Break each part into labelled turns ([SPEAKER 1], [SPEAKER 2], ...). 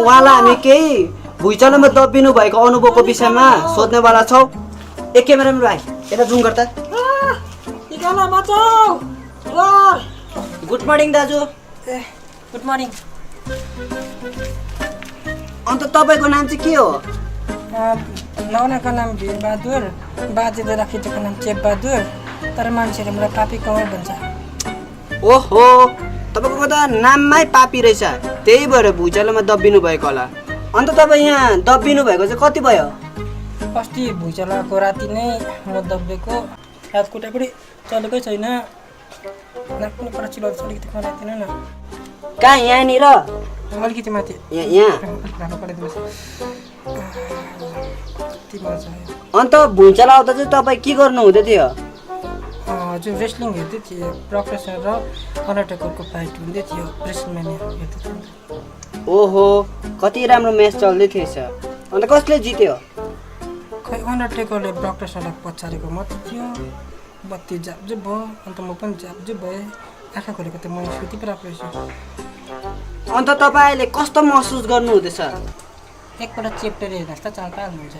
[SPEAKER 1] उहाँलाई हामी केही भुइँचालोमा दबिनु भएको अनुभवको विषयमा सोध्नेवाला छौँ। एक क्यामेराम्यान भाइ यता जुम गर्दा। गुड मर्निङ दाजु।
[SPEAKER 2] Good morning.
[SPEAKER 1] अन्त तपाईँको नाम चाहिँ के हो?
[SPEAKER 2] नौनाको नाम वीरबहादुर, बाजे र केटीको नाम चेपबहादुर, तर मान्छेले मलाई पापी कमल भन्छ।
[SPEAKER 1] ओहो, तपाईँको त नाममै पापी रहेछ, त्यही भएर भुइँचालोमा दबिनु भएको होला। अन्त तपाईँ यहाँ दबिनु भएको चाहिँ कति भयो?
[SPEAKER 2] अस्ति भुइँचालोको राति नै म दबिएको, हातखुट्टा पनि चलेकै छैन, नाक पनि पर चिलाउँछ, अलिकति बनाइदिनु न।
[SPEAKER 1] कहाँ यहाँनिर?
[SPEAKER 2] अलिकति माथि
[SPEAKER 1] यहाँ।
[SPEAKER 2] राम्रो बनाइदिनुहोस्।
[SPEAKER 1] अन्त भुइँचालो आउँदा चाहिँ तपाईँ के गर्नु हुँदै थियो?
[SPEAKER 2] हजुर रेस्लिङ हेर्दै थिएँ, प्रोफेसर र अन्डरटेकरको फाइट हुँदै थियो, रेस्लम्यानिया हेर्दै थिएँ।
[SPEAKER 1] ओहो, कति राम्रो म्याच चल्दै थिएछ। अन्त कसले जित्यो?
[SPEAKER 2] खै अन्डरटेकरले प्रोफेसरलाई पछारेको मात्रै थियो, बत्ती झापझुप भयो, अन्त म पनि झापझुप भएँ, आँखा खोलेको त म सुति प्राप्त रहेछु।
[SPEAKER 1] अन्त तपाईँ अहिले कस्तो महसुस गर्नु हुँदैछ?
[SPEAKER 2] एकपल्ट चेप्टेर हेर्दा जस्तो चाल पाल्नुहुन्छ।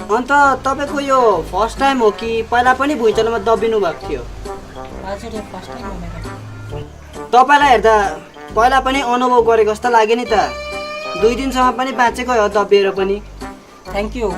[SPEAKER 1] अन्त तपाईँको यो फर्स्ट टाइम हो कि पहिला पनि भुइँचालोमा दबिनु भएको थियो?
[SPEAKER 2] हजुर यो फर्स्ट टाइम हो मेरो।
[SPEAKER 1] तपाईँलाई हेर्दा पहिला पनि अनुभव गरेको जस्तो लाग्यो नि त। 2 दिनसम्म पनि बाँचेकै हो दबिएर पनि।
[SPEAKER 2] Thank you.